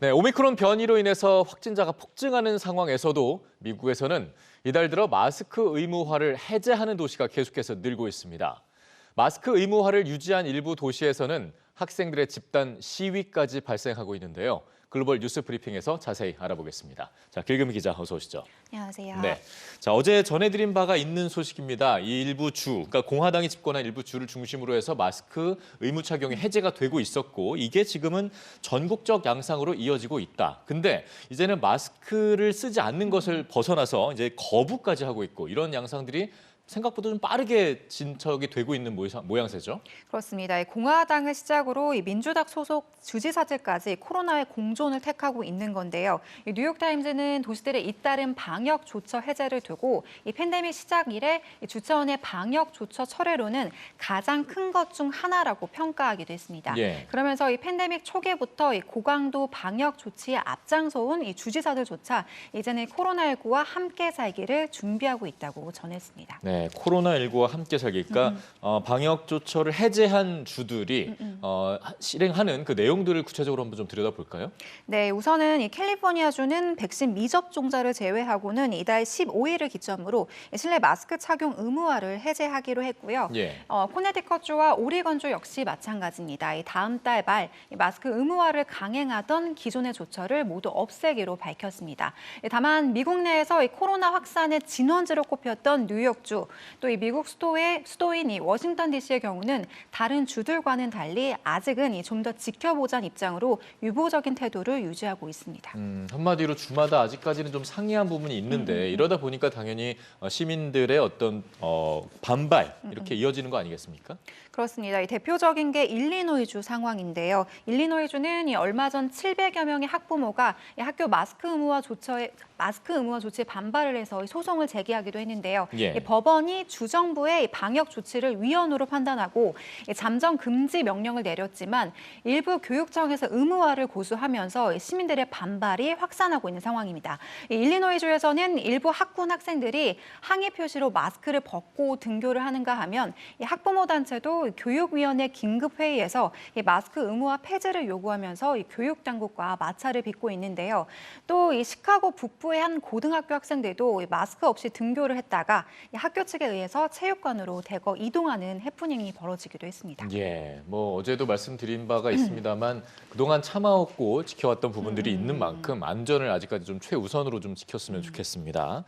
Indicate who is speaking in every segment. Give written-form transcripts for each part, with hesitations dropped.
Speaker 1: 네, 오미크론 변이로 인해서 확진자가 폭증하는 상황에서도 미국에서는 이달 들어 마스크 의무화를 해제하는 도시가 계속해서 늘고 있습니다. 마스크 의무화를 유지한 일부 도시에서는 학생들의 집단 시위까지 발생하고 있는데요. 글로벌 뉴스 브리핑에서 자세히 알아보겠습니다. 자, 길금희 기자 어서 오시죠.
Speaker 2: 안녕하세요.
Speaker 1: 네, 자 어제 전해드린 바가 있는 소식입니다. 이 일부 주, 그러니까 공화당이 집권한 일부 주를 중심으로 해서 마스크 의무 착용이 해제가 되고 있었고 이게 지금은 전국적 양상으로 이어지고 있다. 근데 이제는 마스크를 쓰지 않는 것을 벗어나서 이제 거부까지 하고 있고 이런 양상들이 생각보다 좀 빠르게 진척이 되고 있는 모양새죠.
Speaker 2: 그렇습니다. 공화당을 시작으로 민주당 소속 주지사들까지 코로나의 공존을 택하고 있는 건데요. 뉴욕타임즈는 도시들의 잇따른 방역 조처 해제를 두고 이 팬데믹 시작 이래 주차원의 방역 조처 철회로는 가장 큰 것 중 하나라고 평가하기도 했습니다.
Speaker 1: 예.
Speaker 2: 그러면서 이 팬데믹 초기부터 이 고강도 방역 조치에 앞장서온 이 주지사들조차 이제는 코로나19와 함께 살기를 준비하고 있다고 전했습니다.
Speaker 1: 네, 코로나19와 함께 살기. 그러니까 방역 조처를 해제한 주들이 실행하는 그 내용들을 구체적으로 한번 좀 들여다볼까요?
Speaker 2: 네, 우선은 이 캘리포니아주는 백신 미접종자를 제외하고는 이달 15일을 기점으로 실내 마스크 착용 의무화를 해제하기로 했고요.
Speaker 1: 예.
Speaker 2: 코네티컷주와 오리건주 역시 마찬가지입니다. 이 다음 달 말 마스크 의무화를 강행하던 기존의 조처를 모두 없애기로 밝혔습니다. 다만 미국 내에서 이 코로나 확산의 진원지로 꼽혔던 뉴욕주, 또 이 미국 수도인 이 워싱턴 DC의 경우는 다른 주들과는 달리 아직은 좀 더 지켜보자는 입장으로 유보적인 태도를 유지하고 있습니다.
Speaker 1: 한마디로 주마다 아직까지는 좀 상이한 부분이 있는데 이러다 보니까 당연히 시민들의 어떤 반발 이렇게 이어지는 거 아니겠습니까?
Speaker 2: 그렇습니다. 이 대표적인 게 일리노이주 상황인데요. 일리노이주는 얼마 전 700여 명의 학부모가 학교 마스크 의무화 조치에 반발을 해서 소송을 제기하기도 했는데요.
Speaker 1: 예.
Speaker 2: 법원이 주정부의 방역 조치를 위헌으로 판단하고 잠정 금지 명령을 내렸지만 일부 교육청에서 의무화를 고수하면서 시민들의 반발이 확산하고 있는 상황입니다. 일리노이주에서는 일부 학군 학생들이 항의 표시로 마스크를 벗고 등교를 하는가 하면 학부모 단체도 교육위원회 긴급회의에서 마스크 의무화 폐지를 요구하면서 교육 당국과 마찰을 빚고 있는데요. 또 이 시카고 북부의 한 고등학교 학생들도 마스크 없이 등교를 했다가 학교 측에 의해서 체육관으로 대거 이동하는 해프닝이 벌어지기도 했습니다.
Speaker 1: 예, 뭐 어제도 말씀드린 바가 있습니다만 그동안 참아왔고 지켜왔던 부분들이 있는 만큼 안전을 아직까지 좀 최우선으로 좀 지켰으면 좋겠습니다.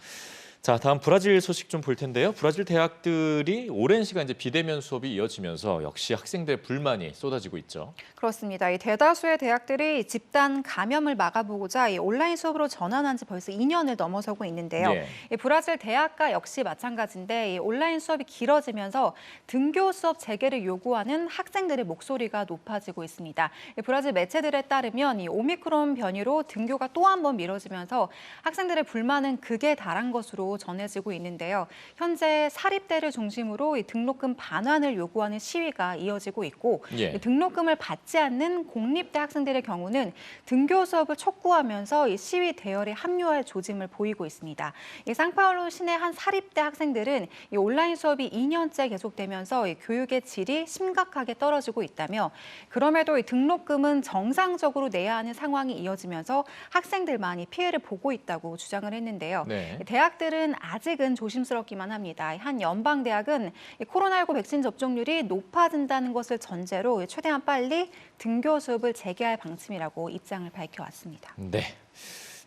Speaker 1: 자, 다음 브라질 소식 좀 볼 텐데요. 브라질 대학들이 오랜 시간 이제 비대면 수업이 이어지면서 역시 학생들의 불만이 쏟아지고 있죠.
Speaker 2: 그렇습니다. 이 대다수의 대학들이 집단 감염을 막아보고자 이 온라인 수업으로 전환한 지 벌써 2년을 넘어서고 있는데요.
Speaker 1: 예.
Speaker 2: 이 브라질 대학가 역시 마찬가지인데 이 온라인 수업이 길어지면서 등교 수업 재개를 요구하는 학생들의 목소리가 높아지고 있습니다. 이 브라질 매체들에 따르면 이 오미크론 변이로 등교가 또 한 번 미뤄지면서 학생들의 불만은 극에 달한 것으로 전해지고 있는데요. 현재 사립대를 중심으로 이 등록금 반환을 요구하는 시위가 이어지고 있고
Speaker 1: 예.
Speaker 2: 이 등록금을 받지 않는 공립대 학생들의 경우는 등교 수업을 촉구하면서 이 시위 대열에 합류할 조짐을 보이고 있습니다. 이 상파울루 시내 한 사립대 학생들은 이 온라인 수업이 2년째 계속되면서 이 교육의 질이 심각하게 떨어지고 있다며 그럼에도 이 등록금은 정상적으로 내야 하는 상황이 이어지면서 학생들만 이 피해를 보고 있다고 주장을 했는데요.
Speaker 1: 네.
Speaker 2: 대학들은 아직은 조심스럽기만 합니다. 한 연방대학은 코로나19 백신 접종률이 높아진다는 것을 전제로 최대한 빨리 등교 수업을 재개할 방침이라고 입장을 밝혀왔습니다.
Speaker 1: 네.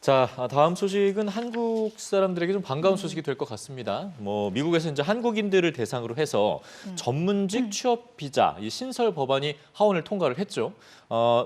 Speaker 1: 자, 다음 소식은 한국 사람들에게 좀 반가운 소식이 될 것 같습니다. 뭐 미국에서 이제 한국인들을 대상으로 해서 전문직 취업 비자 이 신설 법안이 하원을 통과를 했죠.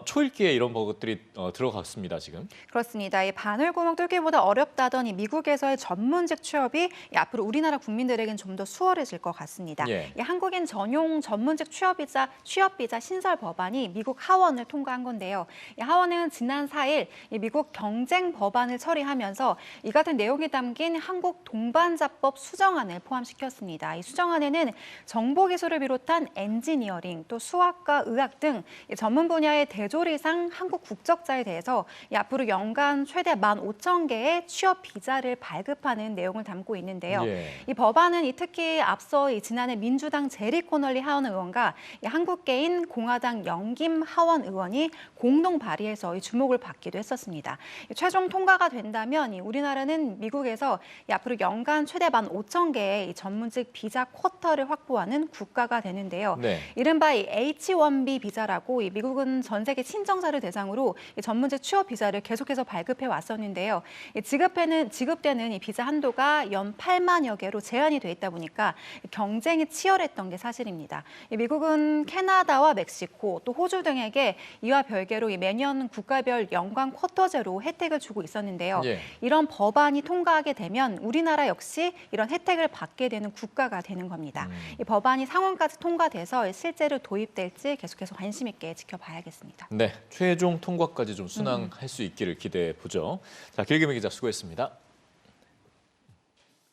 Speaker 1: 초읽기에 이런 것들이 들어갔습니다, 지금.
Speaker 2: 그렇습니다. 이 바늘구멍 뚫기보다 어렵다던 이 미국에서의 전문직 취업이 앞으로 우리나라 국민들에겐 좀 더 수월해질 것 같습니다.
Speaker 1: 예.
Speaker 2: 이 한국인 전용 전문직 취업비자 신설 법안이 미국 하원을 통과한 건데요. 이 하원은 지난 4일 이 미국 경쟁 법안을 처리하면서 이 같은 내용이 담긴 한국 동반자법 수정안을 포함시켰습니다. 이 수정안에는 정보기술을 비롯한 엔지니어링, 또 수학과 의학 등 전문 분야의 대졸 이상 한국 국적자에 대해서 앞으로 연간 최대 15,000개의 취업 비자를 발급하는 내용을 담고 있는데요.
Speaker 1: 예.
Speaker 2: 이 법안은 특히 앞서 지난해 민주당 제리 코널리 하원 의원과 한국계인 공화당 영김 하원 의원이 공동 발의해서 주목을 받기도 했었습니다. 최종 통과가 된다면 우리나라는 미국에서 앞으로 연간 최대 15,000개의 전문직 비자 쿼터를 확보하는 국가가 되는데요.
Speaker 1: 네.
Speaker 2: 이른바 H-1B 비자라고 미국은 전 세계 친정자를 대상으로 전문직 취업 비자를 계속해서 발급해 왔었는데요. 지급되는 이 비자 한도가 연 8만여 개로 제한이 돼 있다 보니까 경쟁이 치열했던 게 사실입니다. 미국은 캐나다와 멕시코 또 호주 등에게 이와 별개로 매년 국가별 연간 쿼터제로 혜택을 주고 있었는데요.
Speaker 1: 예.
Speaker 2: 이런 법안이 통과하게 되면 우리나라 역시 이런 혜택을 받게 되는 국가가 되는 겁니다. 이 법안이 상원까지 통과돼서 실제로 도입될지 계속해서 관심 있게 지켜봐야겠습니다.
Speaker 1: 네, 최종 통과까지 좀 순항할 수 있기를 기대해 보죠. 자, 길금희 기자 수고했습니다.